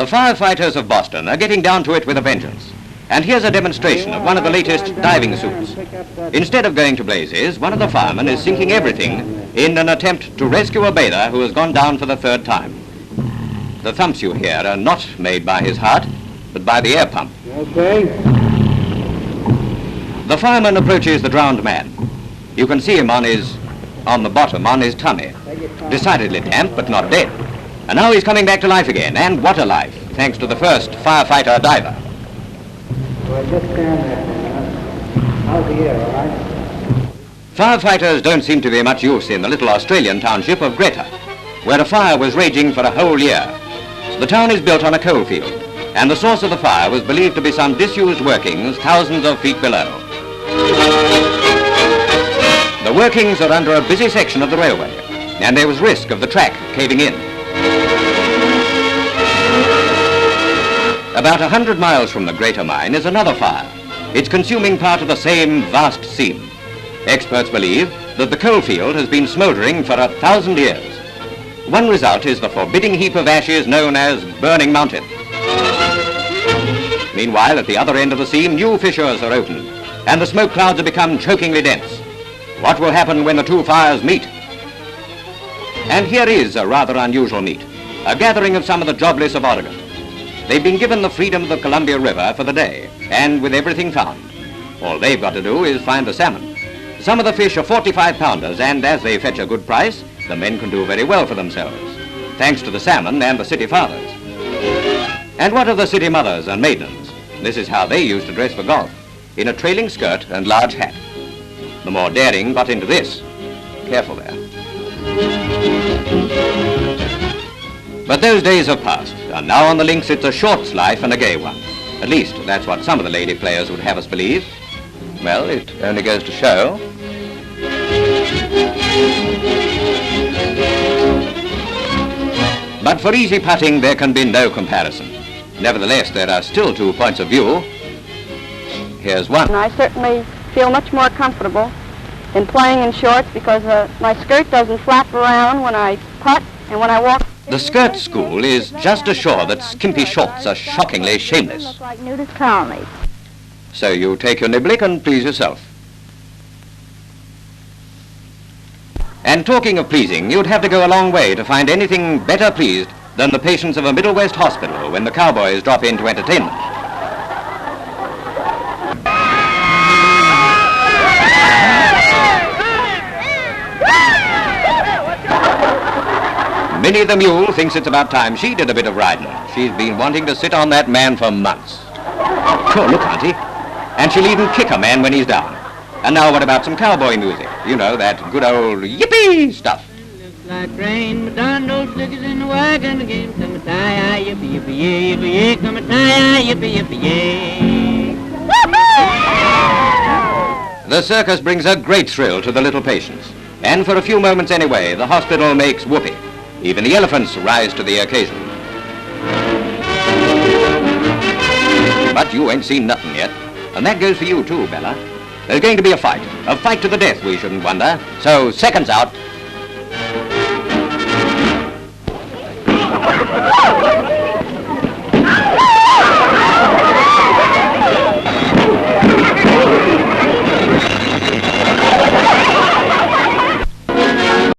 The firefighters of Boston are getting down to it with a vengeance. And here's a demonstration of one of the latest diving suits. Instead of going to blazes, one of the firemen is sinking everything in an attempt to rescue a bather who has gone down for the third time. The thumps you hear are not made by his heart, but by the air pump. Okay. The fireman approaches the drowned man. You can see him on the bottom, on his tummy. Decidedly damp, but not dead. And now he's coming back to life again, and what a life, thanks to the first firefighter diver. Well, just stand there. How's the air, all right? Firefighters don't seem to be much use in the little Australian township of Greta, where a fire was raging for a whole year. The town is built on a coal field, and the source of the fire was believed to be some disused workings thousands of feet below. The workings are under a busy section of the railway, and there was risk of the track caving in. About 100 miles from the Greta mine is another fire. It's consuming part of the same vast seam. Experts believe that the coal field has been smouldering for 1,000 years. One result is the forbidding heap of ashes known as Burning Mountain. Meanwhile, at the other end of the seam, new fissures are opened, and the smoke clouds have become chokingly dense. What will happen when the two fires meet? And here is a rather unusual meet, a gathering of some of the jobless of Oregon. They've been given the freedom of the Columbia River for the day, and with everything found. All they've got to do is find the salmon. Some of the fish are 45-pounders, and as they fetch a good price, the men can do very well for themselves, thanks to the salmon and the city fathers. And what of the city mothers and maidens? This is how they used to dress for golf, in a trailing skirt and large hat. The more daring got into this. Careful there. But those days have passed, and now on the links it's a short's life and a gay one. At least, that's what some of the lady players would have us believe. Well, it only goes to show. But for easy putting, there can be no comparison. Nevertheless, there are still 2 points of view. Here's one. I certainly feel much more comfortable in playing in shorts because my skirt doesn't flap around when I putt and when I walk. The skirt school is just ashore that skimpy shorts are shockingly shameless. Look like nudist colonies. So you take your niblick and please yourself. And talking of pleasing, you'd have to go a long way to find anything better pleased than the patients of a Middle West hospital when the cowboys drop in to entertain them. Minnie the mule thinks it's about time she did a bit of riding. She's been wanting to sit on that man for months. Sure, look, Auntie. And she'll even kick a man when he's down. And now what about some cowboy music? You know, that good old yippee stuff. Looks like rain, but darn those slickers in the wagon again. Come a tie, yippee, yippee, yay, yippee, yay. Come a tie, yippee, yippee, yay. The circus brings a great thrill to the little patients. And for a few moments anyway, the hospital makes whoopee. Even the elephants rise to the occasion. But you ain't seen nothing yet. And that goes for you too, Bella. There's going to be a fight to the death, we shouldn't wonder. So, seconds out.